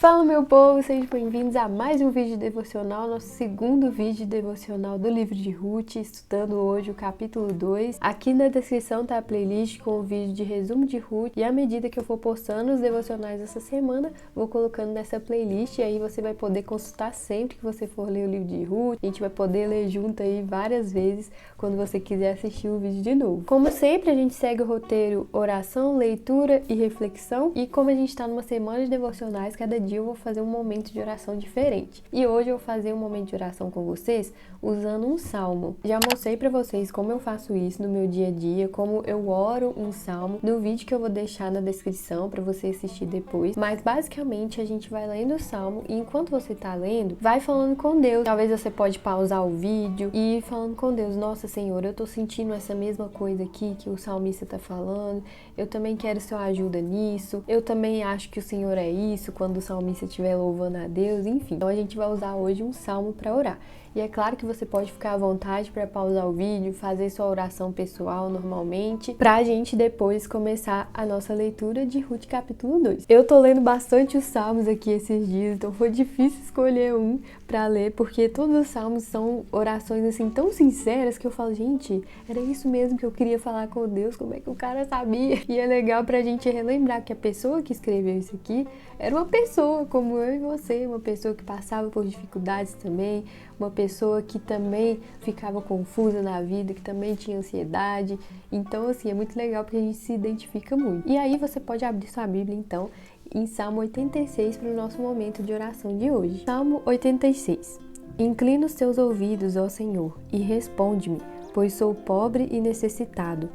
Fala meu povo, sejam bem-vindos a mais um vídeo devocional, nosso segundo vídeo devocional do livro de Ruth, estudando hoje o capítulo 2. Aqui na descrição tá a playlist com o vídeo de resumo de Ruth e à medida que eu for postando os devocionais essa semana, vou colocando nessa playlist e aí você vai poder consultar sempre que você for ler o livro de Ruth. A gente vai poder ler junto aí várias vezes quando você quiser assistir o vídeo de novo. Como sempre, a gente segue o roteiro oração, leitura e reflexão, e como a gente tá numa semana de devocionais, cada dia eu vou fazer um momento de oração diferente. E hoje eu vou fazer um momento de oração com vocês usando um salmo. Já mostrei pra vocês como eu faço isso no meu dia a dia, como eu oro um salmo no vídeo que eu vou deixar na descrição pra você assistir depois. Mas basicamente a gente vai lendo o salmo e enquanto você tá lendo, vai falando com Deus. Talvez você pode pausar o vídeo e ir falando com Deus. Nossa Senhor, eu tô sentindo essa mesma coisa aqui que o salmista tá falando. Eu também quero sua ajuda nisso. Eu também acho que o Senhor é isso quando o salmista estiver louvando a Deus, enfim. Então a gente vai usar hoje um salmo para orar. E é claro que você pode ficar à vontade para pausar o vídeo, fazer sua oração pessoal normalmente, pra gente depois começar a nossa leitura de Ruth capítulo 2. Eu tô lendo bastante os salmos aqui esses dias, então foi difícil escolher um para ler, porque todos os salmos são orações assim tão sinceras que eu falo, gente, era isso mesmo que eu queria falar com Deus, como é que o cara sabia? E é legal pra gente relembrar que a pessoa que escreveu isso aqui era uma pessoa como eu e você, uma pessoa que passava por dificuldades também, uma pessoa que também ficava confusa na vida, que também tinha ansiedade. Então, assim, é muito legal porque a gente se identifica muito. E aí você pode abrir sua Bíblia, então, em Salmo 86 para o nosso momento de oração de hoje. Salmo 86. Inclina os teus ouvidos, ó Senhor, e responde-me, pois sou pobre e necessitado.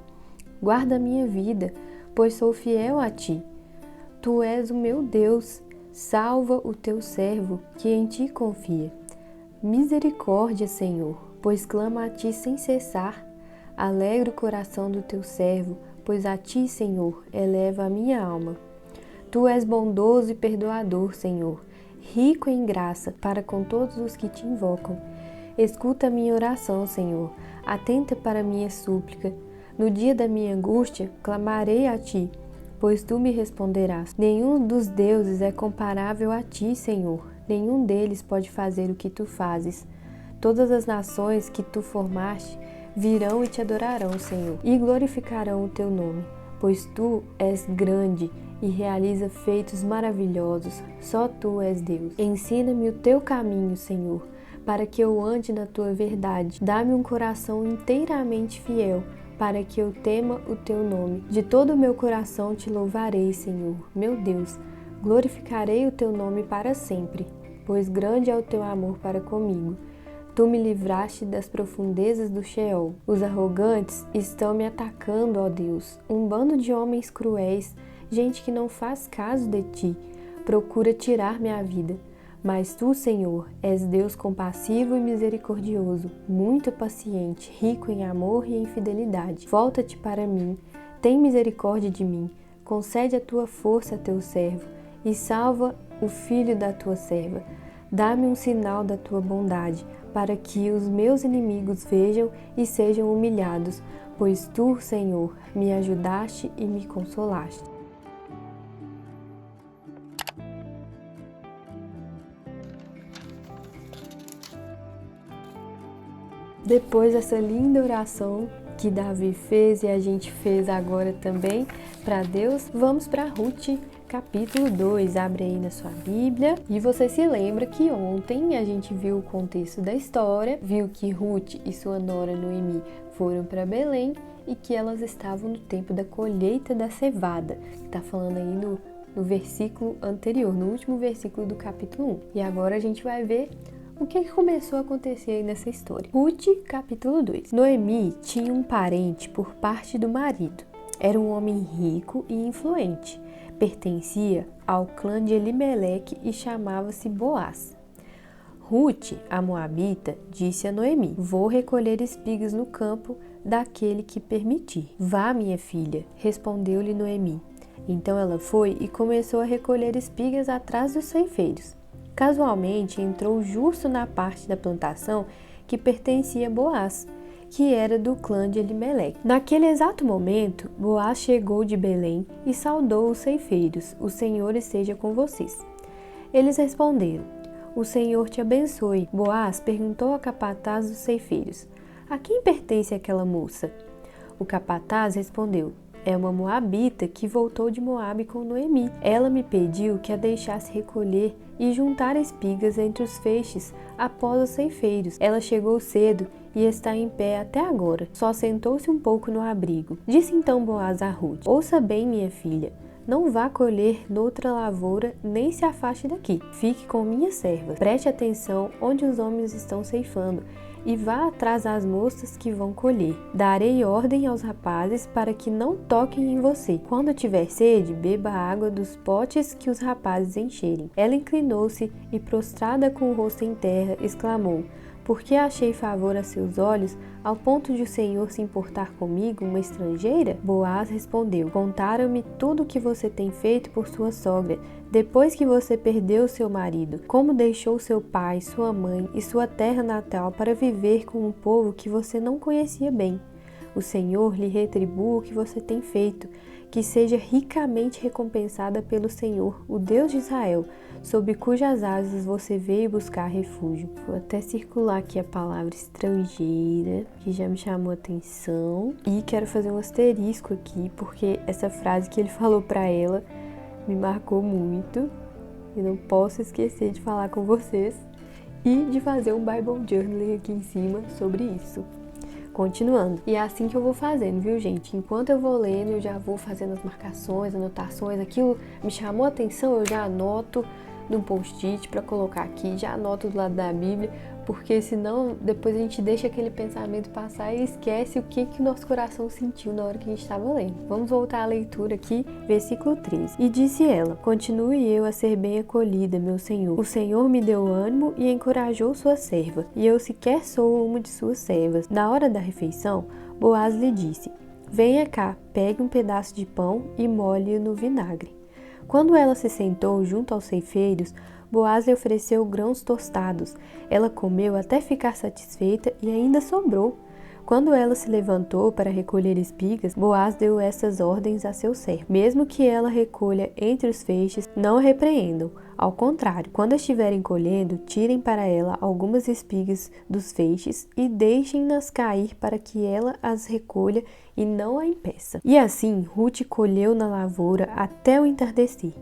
Guarda a minha vida, pois sou fiel a ti. Tu és o meu Deus, salva o teu servo, que em ti confia. Misericórdia, Senhor, pois clama a ti sem cessar. Alegra o coração do teu servo, pois a ti, Senhor, eleva a minha alma. Tu és bondoso e perdoador, Senhor, rico em graça para com todos os que te invocam. Escuta a minha oração, Senhor, atenta para a minha súplica. No dia da minha angústia, clamarei a ti, pois tu me responderás. Nenhum dos deuses é comparável a ti, Senhor. Nenhum deles pode fazer o que tu fazes. Todas as nações que tu formaste virão e te adorarão, Senhor, e glorificarão o teu nome, pois tu és grande e realiza feitos maravilhosos. Só tu és Deus. Ensina-me o teu caminho, Senhor, para que eu ande na tua verdade. Dá-me um coração inteiramente fiel, para que eu tema o teu nome. De todo o meu coração te louvarei, Senhor, meu Deus. Glorificarei o teu nome para sempre, pois grande é o teu amor para comigo. Tu me livraste das profundezas do Sheol. Os arrogantes estão me atacando, ó Deus. Um bando de homens cruéis, gente que não faz caso de ti, procura tirar minha vida. Mas tu, Senhor, és Deus compassivo e misericordioso, muito paciente, rico em amor e em fidelidade. Volta-te para mim, tem misericórdia de mim, concede a tua força a teu servo e salva o filho da tua serva. Dá-me um sinal da tua bondade, para que os meus inimigos vejam e sejam humilhados, pois tu, Senhor, me ajudaste e me consolaste. Depois dessa linda oração que Davi fez e a gente fez agora também para Deus, vamos para Ruth capítulo 2. Abre aí na sua Bíblia. E você se lembra que ontem a gente viu o contexto da história, viu que Ruth e sua nora Noemi foram para Belém e que elas estavam no tempo da colheita da cevada, que está falando aí no versículo anterior, no último versículo do capítulo 1. E agora a gente vai ver o que começou a acontecer aí nessa história. Ruth, capítulo 2. Noemi tinha um parente por parte do marido. Era um homem rico e influente. Pertencia ao clã de Elimeleque e chamava-se Boaz. Ruth, a moabita, disse a Noemi: Vou recolher espigas no campo daquele que permitir. Vá, minha filha, respondeu-lhe Noemi. Então ela foi e começou a recolher espigas atrás dos ceifeiros. Casualmente entrou justo na parte da plantação que pertencia a Boaz, que era do clã de Elimeleque. Naquele exato momento, Boaz chegou de Belém e saudou os ceifeiros: O Senhor esteja com vocês. Eles responderam: O Senhor te abençoe. Boaz perguntou ao capataz dos ceifeiros: A quem pertence aquela moça? O capataz respondeu: É uma moabita que voltou de Moabe com Noemi. Ela me pediu que a deixasse recolher e juntar espigas entre os feixes após os ceifeiros. Ela chegou cedo e está em pé até agora. Só sentou-se um pouco no abrigo. Disse então Boaz a Ruth: Ouça bem, minha filha. Não vá colher noutra lavoura, nem se afaste daqui. Fique com minhas servas. Preste atenção onde os homens estão ceifando e vá atrás das moças que vão colher. Darei ordem aos rapazes para que não toquem em você. Quando tiver sede, beba a água dos potes que os rapazes encherem. Ela inclinou-se e, prostrada com o rosto em terra, exclamou: Por que achei favor a seus olhos, ao ponto de o Senhor se importar comigo, uma estrangeira? Boaz respondeu: Contaram-me tudo o que você tem feito por sua sogra, depois que você perdeu seu marido, como deixou seu pai, sua mãe e sua terra natal para viver com um povo que você não conhecia bem. O Senhor lhe retribua o que você tem feito, que seja ricamente recompensada pelo Senhor, o Deus de Israel, sob cujas asas você veio buscar refúgio. Vou até circular aqui a palavra estrangeira, que já me chamou a atenção. E quero fazer um asterisco aqui, porque essa frase que ele falou para ela me marcou muito. E não posso esquecer de falar com vocês e de fazer um Bible Journaling aqui em cima sobre isso. Continuando. E é assim que eu vou fazendo, viu, gente? Enquanto eu vou lendo, eu já vou fazendo as marcações, anotações. Aquilo me chamou a atenção, eu já anoto num post-it para colocar aqui, já anoto do lado da Bíblia, porque senão depois a gente deixa aquele pensamento passar e esquece o que o nosso coração sentiu na hora que a gente estava lendo. Vamos voltar à leitura aqui, versículo 13. E disse ela: Continue eu a ser bem acolhida, meu senhor. O Senhor me deu ânimo e encorajou sua serva, e eu sequer sou uma de suas servas. Na hora da refeição, Boaz lhe disse: Venha cá, pegue um pedaço de pão e molhe-o no vinagre. Quando ela se sentou junto aos ceifeiros, Boaz lhe ofereceu grãos tostados. Ela comeu até ficar satisfeita e ainda sobrou. Quando ela se levantou para recolher espigas, Boaz deu essas ordens a seu servo: Mesmo que ela recolha entre os feixes, não a repreendam. Ao contrário, quando estiverem colhendo, tirem para ela algumas espigas dos feixes e deixem-nas cair para que ela as recolha e não a impeça. E assim Ruth colheu na lavoura até o entardecer.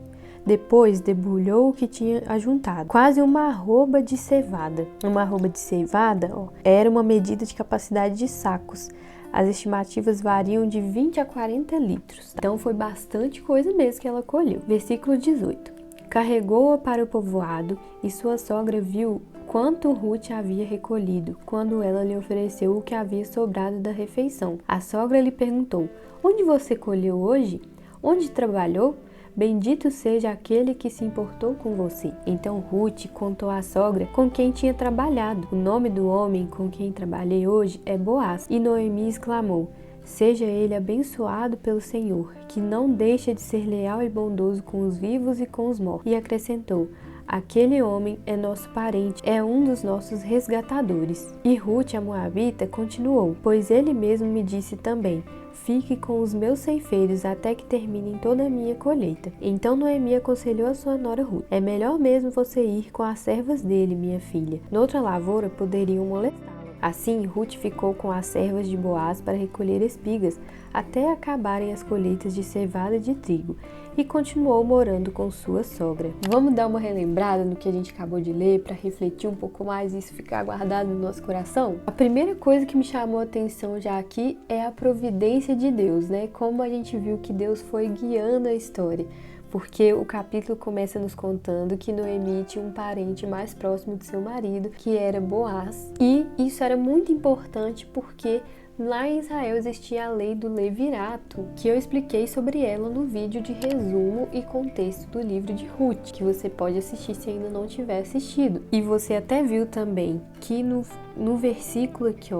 Depois debulhou o que tinha ajuntado, quase uma arroba de cevada. Uma arroba de cevada era uma medida de capacidade de sacos. As estimativas variam de 20 a 40 litros. Então foi bastante coisa mesmo que ela colheu. Versículo 18. Carregou-a para o povoado e sua sogra viu quanto Ruth havia recolhido, quando ela lhe ofereceu o que havia sobrado da refeição. A sogra lhe perguntou: Onde você colheu hoje? Onde trabalhou? Bendito seja aquele que se importou com você. Então Ruth contou à sogra com quem tinha trabalhado. O nome do homem com quem trabalhei hoje é Boaz. E Noemi exclamou: Seja ele abençoado pelo Senhor, que não deixa de ser leal e bondoso com os vivos e com os mortos. E acrescentou: Aquele homem é nosso parente, é um dos nossos resgatadores. E Ruth, a moabita, continuou: Pois ele mesmo me disse também: Fique com os meus ceifeiros até que terminem toda a minha colheita. Então Noemi aconselhou a sua nora Ruth: É melhor mesmo você ir com as servas dele, minha filha. Noutra lavoura poderiam molestá-la. Assim, Ruth ficou com as servas de Boaz para recolher espigas até acabarem as colheitas de cevada e de trigo, e continuou morando com sua sogra. Vamos dar uma relembrada no que a gente acabou de ler para refletir um pouco mais e isso ficar guardado no nosso coração? A primeira coisa que me chamou a atenção já aqui é a providência de Deus, né? Como a gente viu que Deus foi guiando a história. Porque o capítulo começa nos contando que Noemi tinha um parente mais próximo de seu marido, que era Boaz. E isso era muito importante porque lá em Israel existia a lei do levirato, que eu expliquei sobre ela no vídeo de resumo e contexto do livro de Ruth, que você pode assistir se ainda não tiver assistido. E você até viu também que no versículo aqui,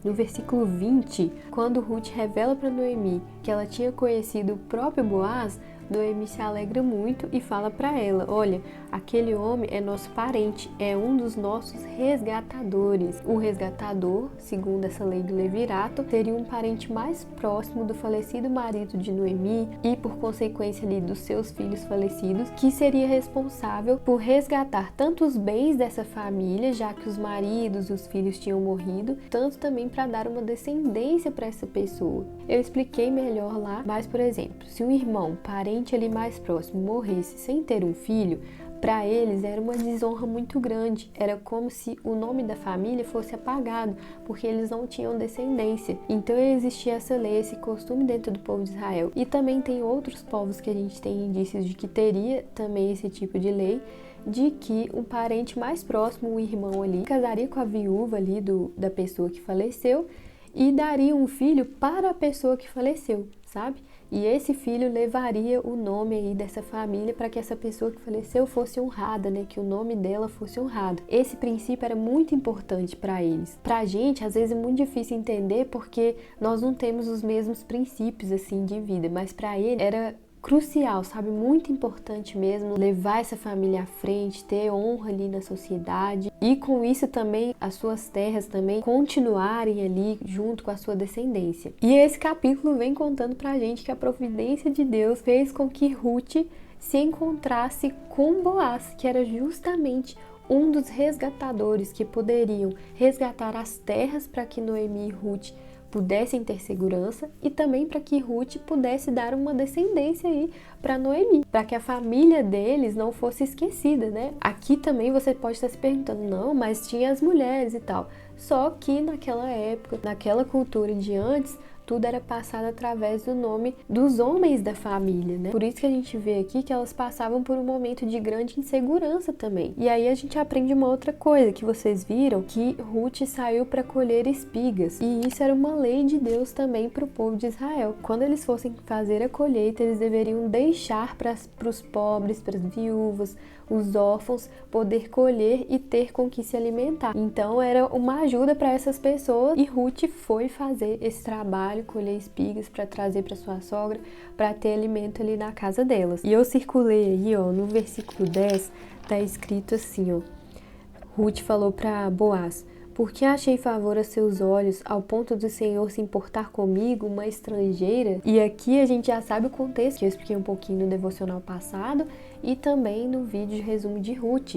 no versículo 20, quando Ruth revela para Noemi que ela tinha conhecido o próprio Boaz, Noemi se alegra muito e fala para ela: olha, aquele homem é nosso parente, é um dos nossos resgatadores. O resgatador, segundo essa lei do levirato, seria um parente mais próximo do falecido marido de Noemi e, por consequência ali, dos seus filhos falecidos, que seria responsável por resgatar tanto os bens dessa família, já que os maridos e os filhos tinham morrido, tanto também para dar uma descendência para essa pessoa. Eu expliquei melhor lá, mas, por exemplo, se um irmão, parente ali mais próximo, morresse sem ter um filho, para eles era uma desonra muito grande, era como se o nome da família fosse apagado, porque eles não tinham descendência. Então existia essa lei, esse costume dentro do povo de Israel. E também tem outros povos que a gente tem indícios de que teria também esse tipo de lei, de que um parente mais próximo, um irmão ali, casaria com a viúva ali da pessoa que faleceu e daria um filho para a pessoa que faleceu, sabe? E esse filho levaria o nome aí dessa família para que essa pessoa que faleceu fosse honrada, né? Que o nome dela fosse honrado. Esse princípio era muito importante para eles. Pra gente, às vezes é muito difícil entender porque nós não temos os mesmos princípios assim de vida, mas para ele era crucial, sabe? Muito importante mesmo levar essa família à frente, ter honra ali na sociedade e com isso também as suas terras também continuarem ali junto com a sua descendência. E esse capítulo vem contando pra gente que a providência de Deus fez com que Ruth se encontrasse com Boaz, que era justamente um dos resgatadores que poderiam resgatar as terras para que Noemi e Ruth pudessem ter segurança e também para que Ruth pudesse dar uma descendência aí para Noemi, para que a família deles não fosse esquecida, né? Aqui também você pode estar se perguntando, não, mas tinha as mulheres e tal. Só que naquela época, naquela cultura de antes, tudo era passado através do nome dos homens da família, né? Por isso que a gente vê aqui que elas passavam por um momento de grande insegurança também. E aí a gente aprende uma outra coisa, que vocês viram que Ruth saiu para colher espigas. E isso era uma lei de Deus também para o povo de Israel. Quando eles fossem fazer a colheita, eles deveriam deixar para os pobres, para as viúvas, os órfãos poder colher e ter com que se alimentar. Então era uma ajuda para essas pessoas e Ruth foi fazer esse trabalho, colher espigas para trazer para sua sogra, para ter alimento ali na casa delas. E eu circulei aí, ó, no versículo 10, tá escrito assim, ó. Ruth falou para Boaz: porque achei favor a seus olhos, ao ponto do Senhor se importar comigo, uma estrangeira? E aqui a gente já sabe o contexto, que eu expliquei um pouquinho no devocional passado e também no vídeo de resumo de Ruth.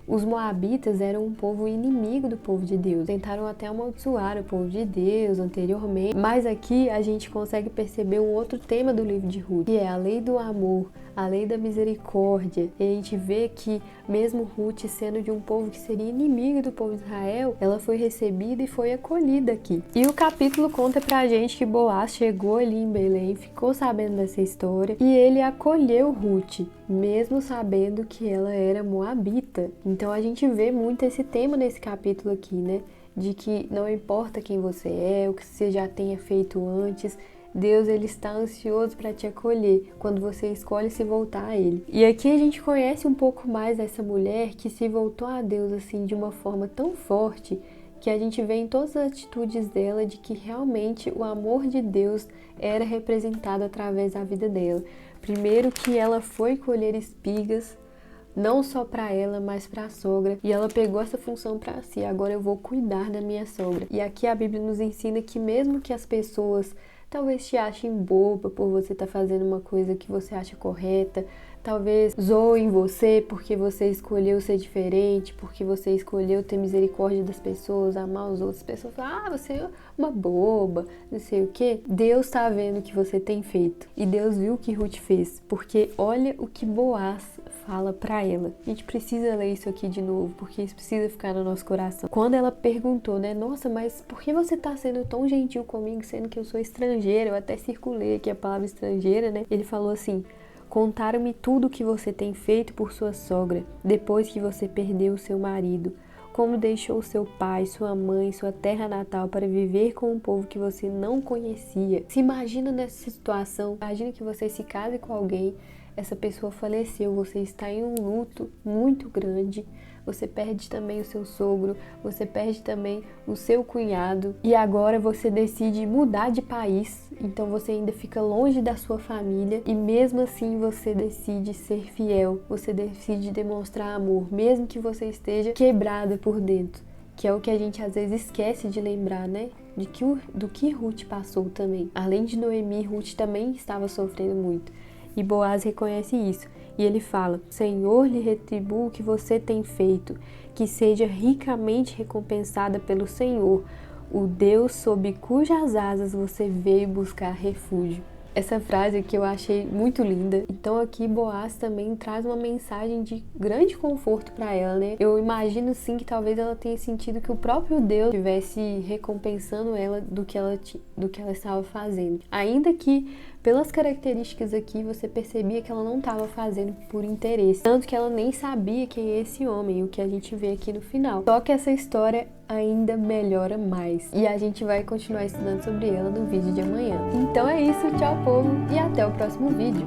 Os moabitas eram um povo inimigo do povo de Deus. Tentaram até amaldiçoar o povo de Deus anteriormente. Mas aqui a gente consegue perceber um outro tema do livro de Ruth, que é a lei do amor, a lei da misericórdia. E a gente vê que mesmo Ruth sendo de um povo que seria inimigo do povo de Israel, ela foi recebida e foi acolhida aqui. E o capítulo conta pra gente que Boaz chegou ali em Belém, ficou sabendo dessa história e ele acolheu Ruth, mesmo sabendo que ela era moabita. Então a gente vê muito esse tema nesse capítulo aqui, né? De que não importa quem você é, o que você já tenha feito antes, Deus ele está ansioso para te acolher quando você escolhe se voltar a Ele. E aqui a gente conhece um pouco mais dessa mulher que se voltou a Deus assim de uma forma tão forte que a gente vê em todas as atitudes dela de que realmente o amor de Deus era representado através da vida dela. Primeiro que ela foi colher espigas, não só para ela, mas para a sogra. E ela pegou essa função para si. Agora eu vou cuidar da minha sogra. E aqui a Bíblia nos ensina que mesmo que as pessoas talvez te achem boba por você estar fazendo uma coisa que você acha correta, talvez zoem você porque você escolheu ser diferente, porque você escolheu ter misericórdia das pessoas, amar os outros. As pessoas falam, você é uma boba, não sei o que. Deus tá vendo o que você tem feito. E Deus viu o que Ruth fez, porque olha o que Boaz fala pra ela. A gente precisa ler isso aqui de novo, porque isso precisa ficar no nosso coração. Quando ela perguntou, né, nossa, mas por que você tá sendo tão gentil comigo, sendo que eu sou estrangeira? Eu até circulei aqui a palavra estrangeira, né? Ele falou assim: contaram-me tudo o que você tem feito por sua sogra, depois que você perdeu o seu marido. Como deixou seu pai, sua mãe, sua terra natal para viver com um povo que você não conhecia. Se imagina nessa situação, imagina que você se case com alguém, essa pessoa faleceu, você está em um luto muito grande, você perde também o seu sogro, você perde também o seu cunhado e agora você decide mudar de país, então você ainda fica longe da sua família e mesmo assim você decide ser fiel, você decide demonstrar amor, mesmo que você esteja quebrada por dentro, que é o que a gente às vezes esquece de lembrar, né? Do que Ruth passou também. Além de Noemi, Ruth também estava sofrendo muito. E Boaz reconhece isso. E ele fala: Senhor lhe retribua o que você tem feito, que seja ricamente recompensada pelo Senhor, o Deus sob cujas asas você veio buscar refúgio. Essa frase que eu achei muito linda. Então aqui Boaz também traz uma mensagem de grande conforto para ela, né? Eu imagino sim que talvez ela tenha sentido que o próprio Deus estivesse recompensando ela do que ela estava fazendo. Ainda que pelas características aqui você percebia que ela não estava fazendo por interesse, tanto que ela nem sabia quem é esse homem, o que a gente vê aqui no final. Só que essa história ainda melhora mais e a gente vai continuar estudando sobre ela no vídeo de amanhã. Então é isso, tchau povo e até o próximo vídeo.